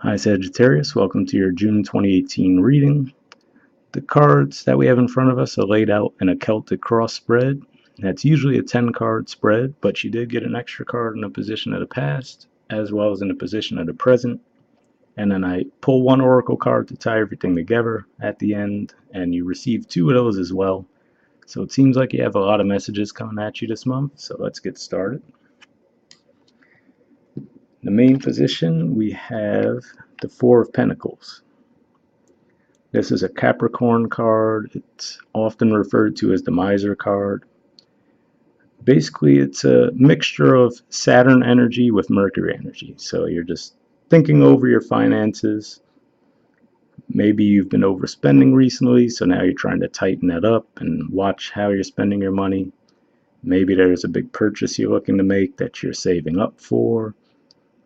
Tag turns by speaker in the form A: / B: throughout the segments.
A: Hi Sagittarius, welcome to your June 2018 reading. The cards that we have in front of us are laid out in a Celtic cross spread. That's usually a 10 card spread, but you did get an extra card in a position of the past, as well as in a position of the present. And then I pull one oracle card to tie everything together at the end, and you receive two of those as well. So it seems like you have a lot of messages coming at you this month, so let's get started. The main position, we have the Four of Pentacles. This is a Capricorn card. It's often referred to as the Miser card. Basically, it's a mixture of Saturn energy with Mercury energy. So you're just thinking over your finances. Maybe you've been overspending recently, so now you're trying to tighten that up and watch how you're spending your money. Maybe there's a big purchase you're looking to make that you're saving up for,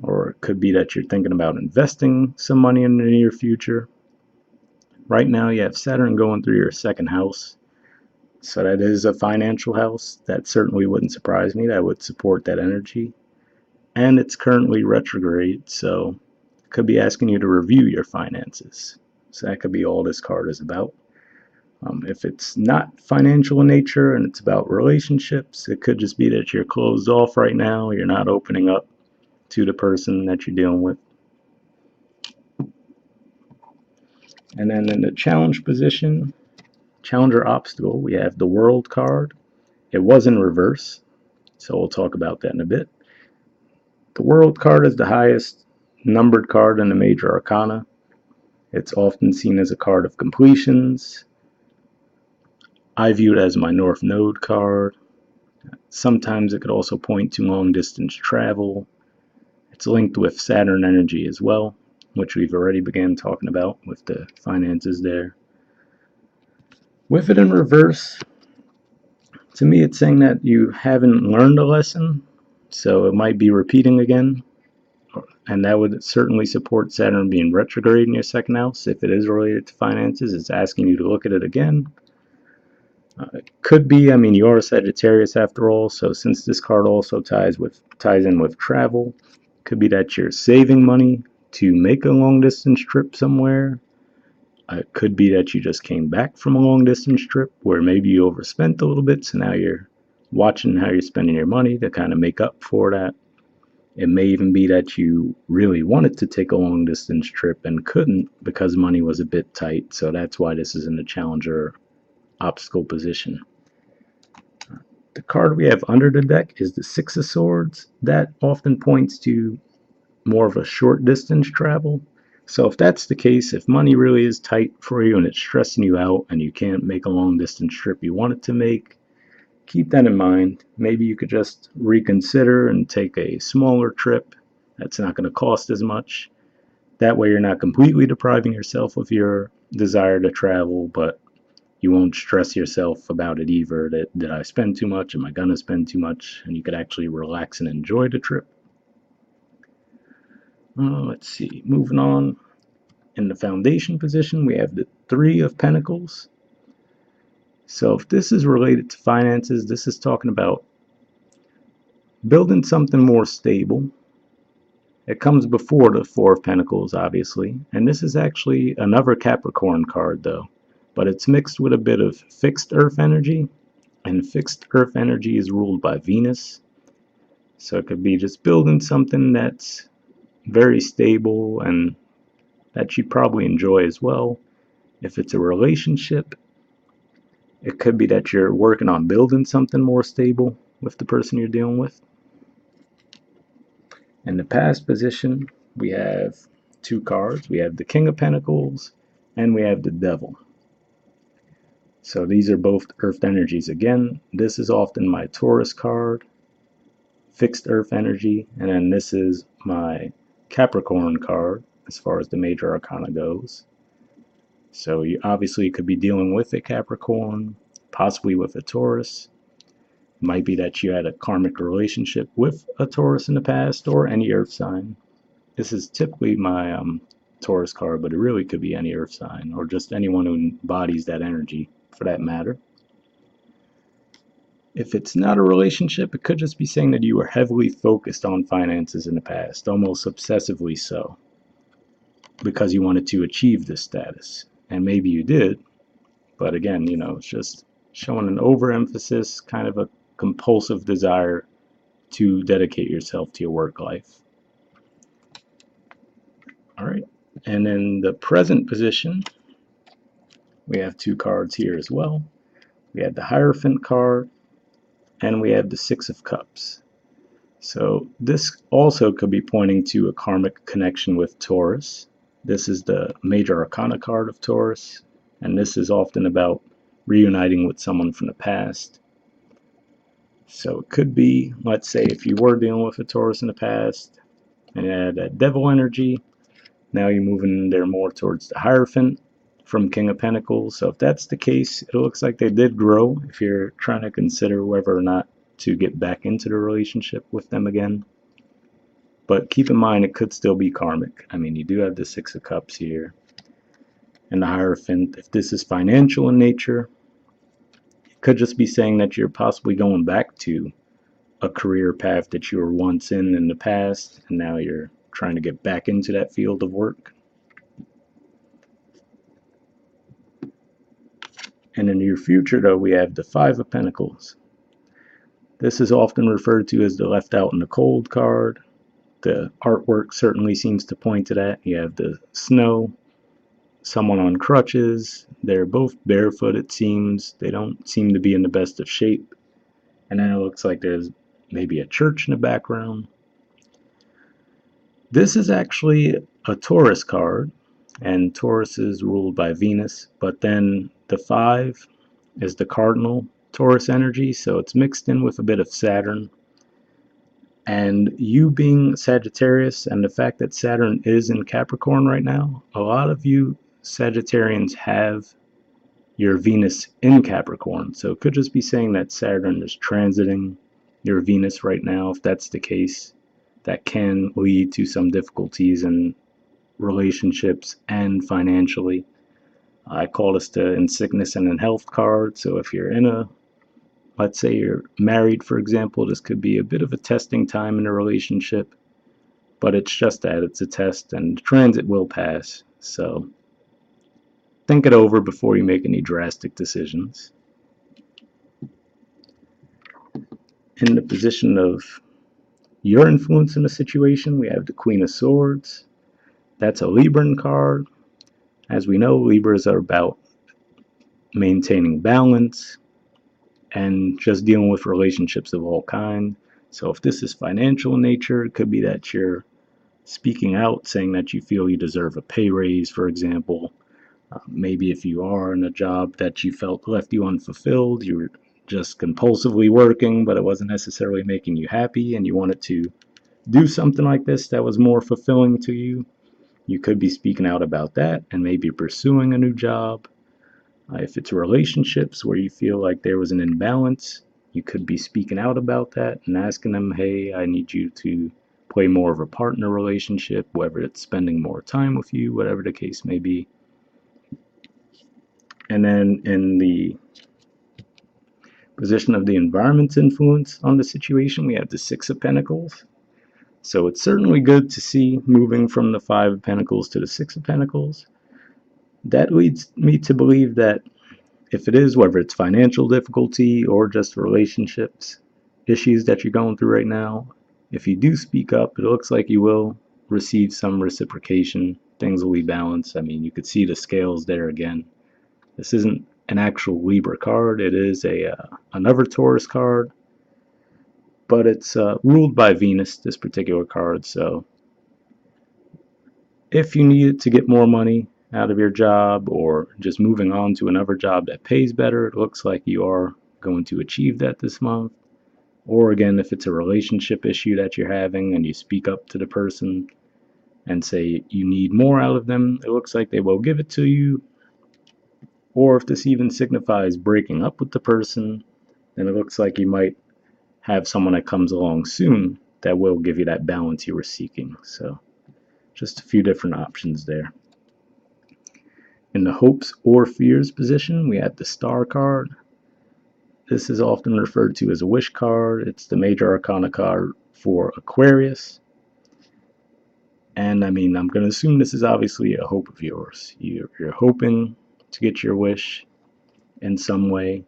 A: or it could be that you're thinking about investing some money in the near future. Right now, you have Saturn going through your second house. So that is a financial house. That certainly wouldn't surprise me. That would support that energy. And it's currently retrograde, so it could be asking you to review your finances. So that could be all this card is about. If it's not financial in nature and it's about relationships, it could just be that you're closed off right now. You're not opening up to the person that you're dealing with. And then in the challenge position, challenger obstacle, we have the World card. It was in reverse, so we'll talk about that in a bit. The World card is the highest numbered card in the major arcana. It's often seen as a card of completions. I view it as my North Node card. Sometimes it could also point to long distance travel. It's linked with Saturn energy as well, which we've already began talking about with the finances there. With it in reverse, to me it's saying that you haven't learned a lesson, so it might be repeating again. And that would certainly support Saturn being retrograde in your second house. If it is related to finances, it's asking you to look at it again. It could be, I mean, you are a Sagittarius after all, so since this card also ties in with travel, it could be that you're saving money to make a long distance trip somewhere. It could be that you just came back from a long distance trip where maybe you overspent a little bit, so now you're watching how you're spending your money to kind of make up for that. It may even be that you really wanted to take a long distance trip and couldn't because money was a bit tight, so that's why this is in the challenger obstacle position. The card we have under the deck is the Six of Swords. That often points to more of a short distance travel. So if that's the case, if money really is tight for you and it's stressing you out and you can't make a long distance trip you wanted to make, keep that in mind. Maybe you could just reconsider and take a smaller trip that's not going to cost as much. That way you're not completely depriving yourself of your desire to travel, but you won't stress yourself about it either. Did I spend too much? Am I going to spend too much? And you could actually relax and enjoy the trip. Let's see. Moving on. In the foundation position, we have the Three of Pentacles. So if this is related to finances, this is talking about building something more stable. It comes before the Four of Pentacles, obviously, and this is actually another Capricorn card, though, but it's mixed with a bit of fixed Earth energy, and fixed Earth energy is ruled by Venus, so it could be just building something that's very stable and that you probably enjoy as well. If it's a relationship, it could be that you're working on building something more stable with the person you're dealing with. In the past position, we have two cards. We have the King of Pentacles and we have the Devil. So these are both Earth energies again. This is often my Taurus card, fixed Earth energy, and then this is my Capricorn card as far as the major arcana goes. So you obviously could be dealing with a Capricorn, possibly with a Taurus. It might be that you had a karmic relationship with a Taurus in the past or any Earth sign. This is typically my Taurus card, but it really could be any Earth sign or just anyone who embodies that energy for that matter. If it's not a relationship, it could just be saying that you were heavily focused on finances in the past, almost obsessively so. because you wanted to achieve this status. And maybe you did, but again, it's just showing an overemphasis, kind of a compulsive desire to dedicate yourself to your work life. All right. And in the present position, we have two cards here as well. We have the Hierophant card, and we have the Six of Cups. So this also could be pointing to a karmic connection with Taurus. This is the major arcana card of Taurus, and this is often about reuniting with someone from the past. So it could be, let's say, if you were dealing with a Taurus in the past and you had that devil energy, now you're moving there more towards the Hierophant from King of Pentacles. So if that's the case, it looks like they did grow if you're trying to consider whether or not to get back into the relationship with them again. But keep in mind, it could still be karmic. I mean, you do have the Six of Cups here and the Hierophant. If this is financial in nature, it could just be saying that you're possibly going back to a career path that you were once in the past, and now you're trying to get back into that field of work. In the near future, though, we have the Five of Pentacles. This is often referred to as the left out in the cold card. The artwork certainly seems to point to that. You have the snow, someone on crutches. They're both barefoot, it seems. They don't seem to be in the best of shape. And then it looks like there's maybe a church in the background. This is actually a Taurus card, and Taurus is ruled by Venus, but then the 5 is the cardinal Taurus energy, so it's mixed in with a bit of Saturn. And you being Sagittarius, and the fact that Saturn is in Capricorn right now, a lot of you Sagittarians have your Venus in Capricorn, so it could just be saying that Saturn is transiting your Venus right now. If that's the case, that can lead to some difficulties in relationships and financially. I call this the in sickness and in health card. So if you're let's say you're married, for example, this could be a bit of a testing time in a relationship, but it's just that, it's a test, and the transit will pass. So think it over before you make any drastic decisions. In the position of your influence in the situation, we have the Queen of Swords. That's a Libran card. As we know, Libras are about maintaining balance and just dealing with relationships of all kinds. So if this is financial in nature, it could be that you're speaking out, saying that you feel you deserve a pay raise, for example. Maybe if you are in a job that you felt left you unfulfilled, you were just compulsively working, but it wasn't necessarily making you happy, and you wanted to do something like this that was more fulfilling to you. You could be speaking out about that and maybe pursuing a new job. If it's relationships where you feel like there was an imbalance, you could be speaking out about that and asking them, hey, I need you to play more of a partner relationship, whether it's spending more time with you, whatever the case may be. And then in the position of the environment's influence on the situation, we have the Six of Pentacles. So it's certainly good to see moving from the Five of Pentacles to the Six of Pentacles. That leads me to believe that if it is, whether it's financial difficulty or just relationships issues that you're going through right now, if you do speak up, it looks like you will receive some reciprocation. Things will be balanced. I mean, you could see the scales there again. This isn't an actual Libra card. It is another Taurus card, but it's ruled by Venus, this particular card. So if you need it to get more money out of your job or just moving on to another job that pays better, it looks like you are going to achieve that this month. Or again, if it's a relationship issue that you're having and you speak up to the person and say you need more out of them, it looks like they will give it to you. Or if this even signifies breaking up with the person, then it looks like you might have someone that comes along soon that will give you that balance you were seeking. So just a few different options there. In the hopes or fears position, we have the Star card. This is often referred to as a wish card. It's the major arcana card for Aquarius. And I mean, I'm going to assume this is obviously a hope of yours. You're hoping to get your wish in some way.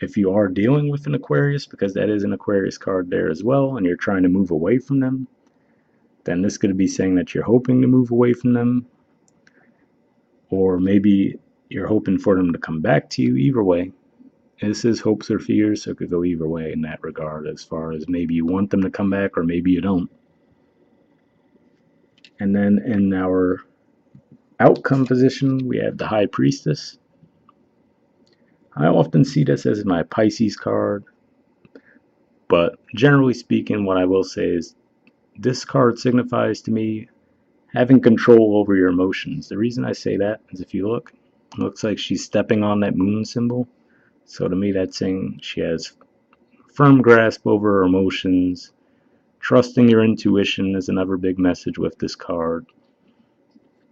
A: If you are dealing with an Aquarius, because that is an Aquarius card there as well, and you're trying to move away from them, then this could be saying that you're hoping to move away from them, or maybe you're hoping for them to come back to you. Either way, this is hopes or fears, so it could go either way in that regard, as far as maybe you want them to come back or maybe you don't. And then in our outcome position, we have the High Priestess. I often see this as my Pisces card, but generally speaking, what I will say is this card signifies to me having control over your emotions. The reason I say that is if you look, it looks like she's stepping on that moon symbol. So to me, that's saying she has firm grasp over her emotions. Trusting your intuition is another big message with this card.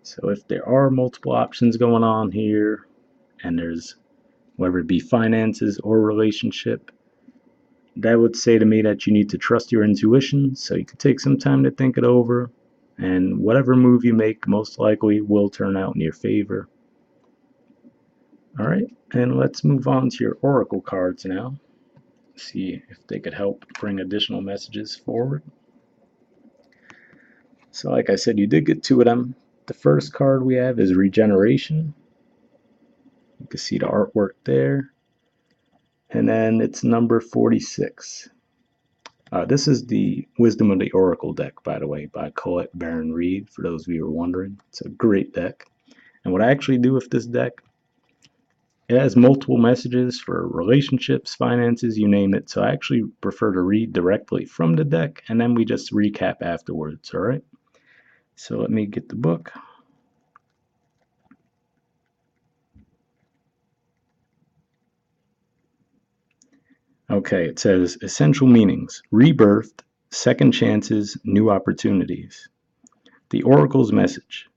A: So if there are multiple options going on here, and there's whether it be finances or relationship, that would say to me that you need to trust your intuition. So you could take some time to think it over, and whatever move you make most likely will turn out in your favor. All right, and let's move on to your oracle cards now. See if they could help bring additional messages forward. So like I said, you did get two of them. The first card we have is Regeneration. You can see the artwork there. And then it's number 46. This is the Wisdom of the Oracle deck, by the way, by Colette Baron Reed, for those of you who are wondering. It's a great deck. And what I actually do with this deck, it has multiple messages for relationships, finances, you name it. So I actually prefer to read directly from the deck, and then we just recap afterwards, all right? So let me get the book. Okay, it says essential meanings: rebirthed, second chances, new opportunities. The Oracle's message: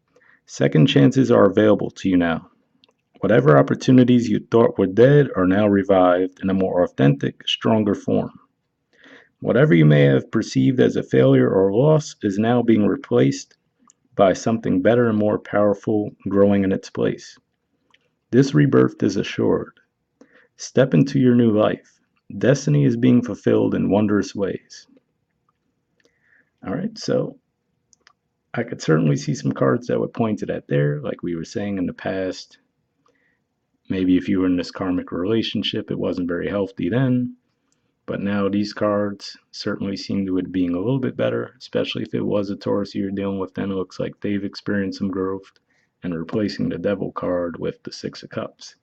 A: second chances are available to you now. Whatever opportunities you thought were dead are now revived in a more authentic, stronger form. Whatever you may have perceived as a failure or loss is now being replaced by something better and more powerful growing in its place. This rebirth is assured. Step into your new life. Destiny is being fulfilled in wondrous ways. All right, so I could certainly see some cards that would point to that there, like we were saying in the past. Maybe if you were in this karmic relationship, it wasn't very healthy then, but now these cards certainly seem to it being a little bit better, especially if it was a Taurus you're dealing with. Then it looks like they've experienced some growth, and replacing the Devil card with the Six of Cups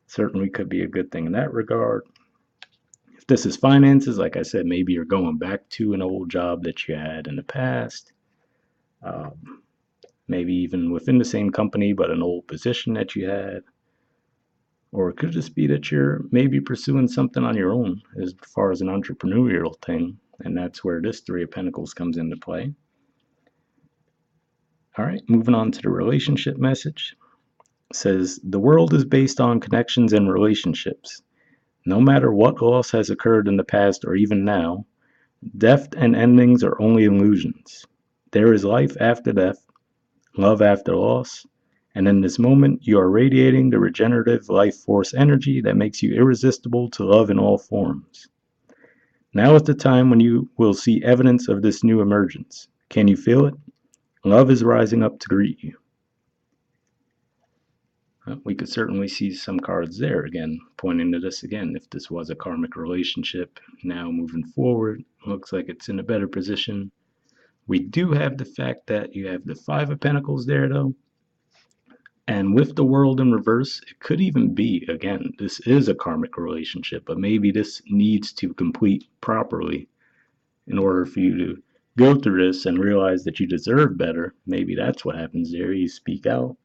A: certainly could be a good thing in that regard. If this is finances, like I said, maybe you're going back to an old job that you had in the past. Maybe even within the same company, but an old position that you had. Or it could just be that you're maybe pursuing something on your own as far as an entrepreneurial thing. And that's where this Three of Pentacles comes into play. All right, moving on to the relationship message. It says, the world is based on connections and relationships. No matter what loss has occurred in the past or even now, death and endings are only illusions. There is life after death, love after loss, and in this moment you are radiating the regenerative life force energy that makes you irresistible to love in all forms. Now is the time when you will see evidence of this new emergence. Can you feel it? Love is rising up to greet you. We could certainly see some cards there again, pointing to this again. If this was a karmic relationship, now moving forward, looks like it's in a better position. We do have the fact that you have the Five of Pentacles there, though. And with the world in reverse, it could even be, again, this is a karmic relationship, but maybe this needs to complete properly in order for you to go through this and realize that you deserve better. Maybe that's what happens there. You speak out,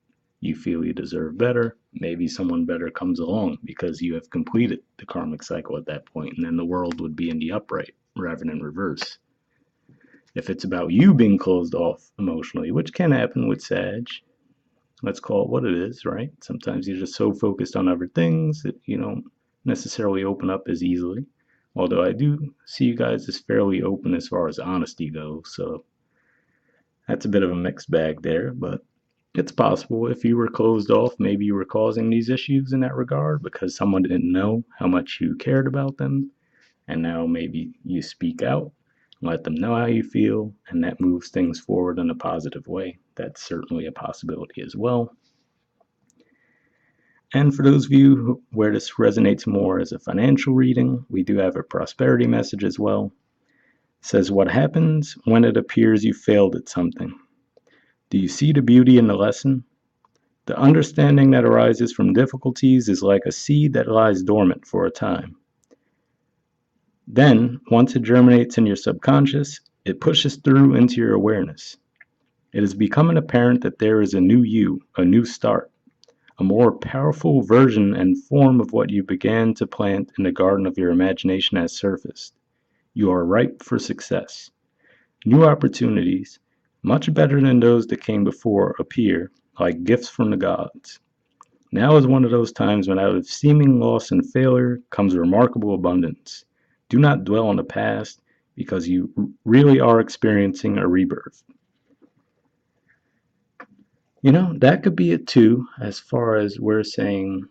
A: you feel you deserve better. Maybe someone better comes along because you have completed the karmic cycle at that point, and then the world would be in the upright rather than reverse. If it's about you being closed off emotionally, which can happen with Sag, let's call it what it is, right? Sometimes you're just so focused on other things that you don't necessarily open up as easily. Although I do see you guys as fairly open as far as honesty goes, so That's a bit of a mixed bag there, but it's possible if you were closed off, maybe you were causing these issues in that regard because someone didn't know how much you cared about them. And now maybe you speak out, let them know how you feel, and that moves things forward in a positive way. That's certainly a possibility as well. And for those of you where this resonates more as a financial reading, we do have a prosperity message as well. It says, what happens when it appears you failed at something? Do you see the beauty in the lesson? The understanding that arises from difficulties is like a seed that lies dormant for a time. Then, once it germinates in your subconscious, it pushes through into your awareness. It is becoming apparent that there is a new you, a new start, a more powerful version and form of what you began to plant in the garden of your imagination has surfaced. You are ripe for success. New opportunities, much better than those that came before, appear like gifts from the gods. Now is one of those times when out of seeming loss and failure comes remarkable abundance. Do not dwell on the past because you really are experiencing a rebirth. You know, that could be it too, as far as we're saying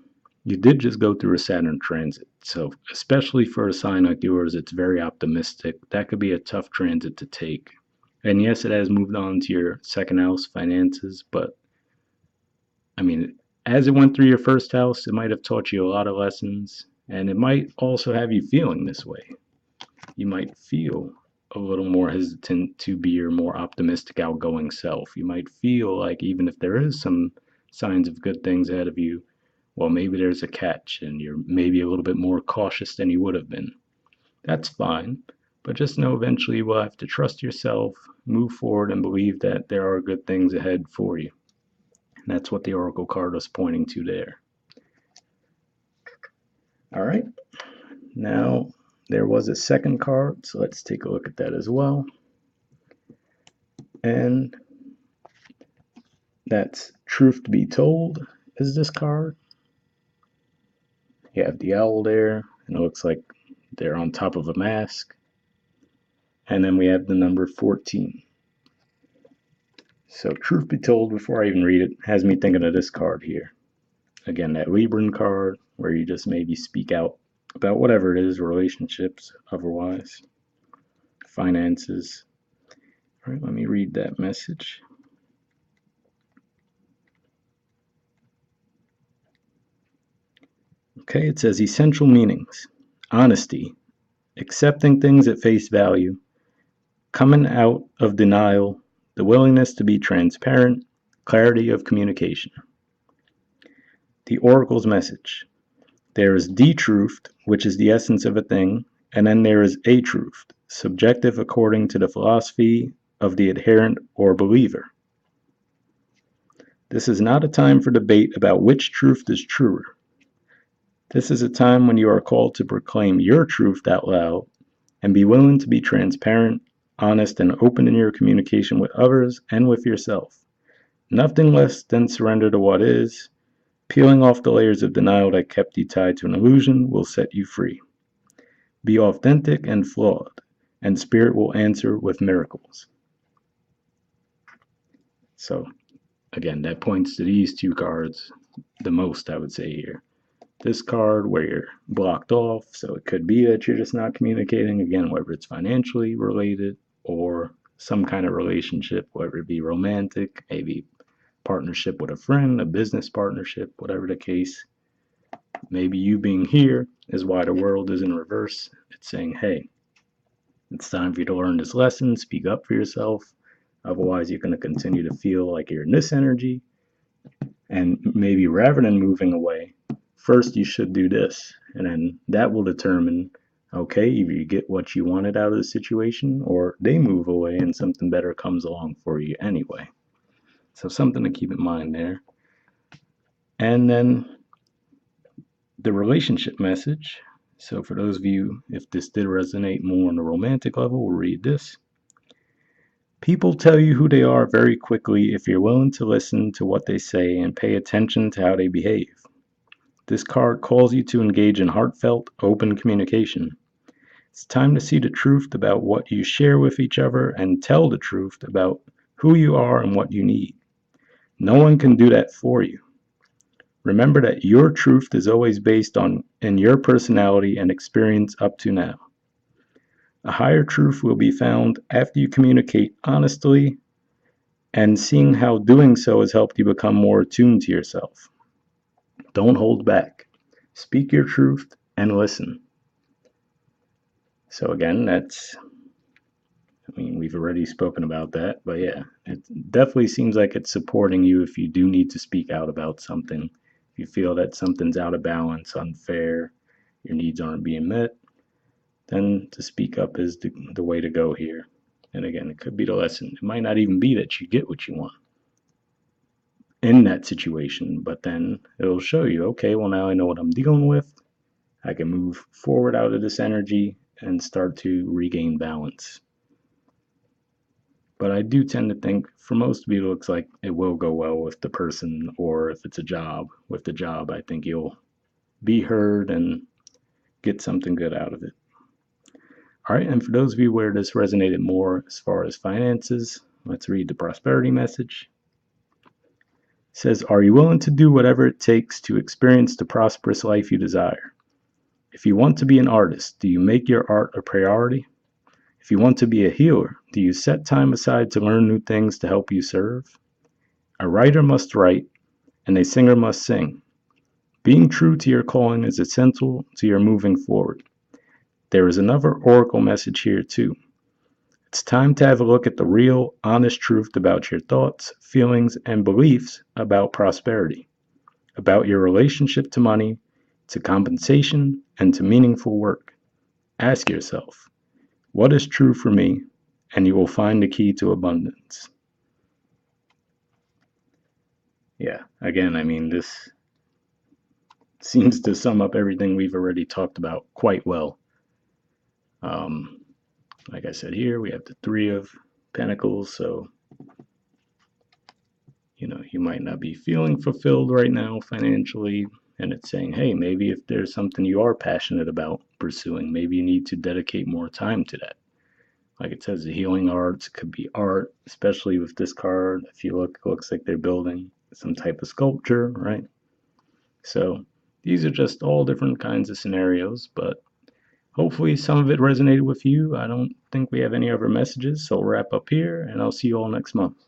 A: you did just go through a Saturn transit. So, especially for a sign like yours, it's very optimistic. That could be a tough transit to take. And yes, it has moved on to your second house, finances, but I mean, as it went through your first house, it might have taught you a lot of lessons, and it might also have you feeling this way. You might feel a little more hesitant to be your more optimistic, outgoing self. You might feel like even if there is some signs of good things ahead of you, well, maybe there's a catch and you're maybe a little bit more cautious than you would have been. That's fine, but just know eventually you will have to trust yourself, move forward, and believe that there are good things ahead for you. And that's what the Oracle card was pointing to there. All right, now there was a second card, so let's take a look at that as well. And that's Truth to Be Told is this card. You have the owl there, and it looks like they're on top of a mask. And then we have the number 14. So truth be told, before I even read it, has me thinking of this card here. Again, that Libran card, where you just maybe speak out about whatever it is, relationships, otherwise, finances. All right, let me read that message. Okay, it says essential meanings: honesty, accepting things at face value, coming out of denial, the willingness to be transparent, clarity of communication. The Oracle's message: there is the truth, which is the essence of a thing, and then there is a truth, subjective according to the philosophy of the adherent or believer. This is not a time for debate about which truth is truer. This is a time when you are called to proclaim your truth out loud and be willing to be transparent, honest, and open in your communication with others and with yourself. Nothing less than surrender to what is. Peeling off the layers of denial that kept you tied to an illusion will set you free. Be authentic and flawed, and Spirit will answer with miracles. So, again, that points to these two cards the most, I would say here. This card where you're blocked off, so it could be that you're just not communicating, again, whether it's financially related or some kind of relationship, whether it be romantic, maybe partnership with a friend, a business partnership, whatever the case. Maybe you being here is why the world is in reverse. It's saying, hey, it's time for you to learn this lesson, speak up for yourself. Otherwise, you're going to continue to feel like you're in this energy. And maybe rather than moving away, first you should do this. And then that will determine, okay, either you get what you wanted out of the situation or they move away and something better comes along for you anyway. So something to keep in mind there. And then the relationship message. So for those of you, if this did resonate more on a romantic level, we'll read this. People tell you who they are very quickly if you're willing to listen to what they say and pay attention to how they behave. This card calls you to engage in heartfelt, open communication. It's time to see the truth about what you share with each other and tell the truth about who you are and what you need. No one can do that for you. Remember that your truth is always based on in your personality and experience up to now. A higher truth will be found after you communicate honestly and seeing how doing so has helped you become more attuned to yourself. Don't hold back. Speak your truth and listen. So again, we've already spoken about that, but yeah, it definitely seems like it's supporting you if you do need to speak out about something. If you feel that something's out of balance, unfair, your needs aren't being met, then to speak up is the way to go here. And again, it could be the lesson. It might not even be that you get what you want in that situation, but then it'll show you, okay, well, now I know what I'm dealing with. I can move forward out of this energy and start to regain balance. But I do tend to think for most people, it looks like it will go well with the person, or if it's a job, with the job, I think you'll be heard and get something good out of it. All right, and for those of you where this resonated more as far as finances, let's read the prosperity message. It says, are you willing to do whatever it takes to experience the prosperous life you desire? If you want to be an artist, do you make your art a priority? If you want to be a healer, do you set time aside to learn new things to help you serve? A writer must write, and a singer must sing. Being true to your calling is essential to your moving forward. There is another oracle message here too. It's time to have a look at the real, honest truth about your thoughts, feelings, and beliefs about prosperity, about your relationship to money, to compensation, and to meaningful work. Ask yourself, what is true for me? And you will find the key to abundance. Yeah, again, this seems to sum up everything we've already talked about quite well. Like I said here, we have the Three of Pentacles, so you might not be feeling fulfilled right now financially, and it's saying, hey, maybe if there's something you are passionate about pursuing, maybe you need to dedicate more time to that. Like it says, the healing arts could be art, especially with this card. If you look, it looks like they're building some type of sculpture, right? So these are just all different kinds of scenarios, but hopefully some of it resonated with you. I don't think we have any other messages, so we'll wrap up here, and I'll see you all next month.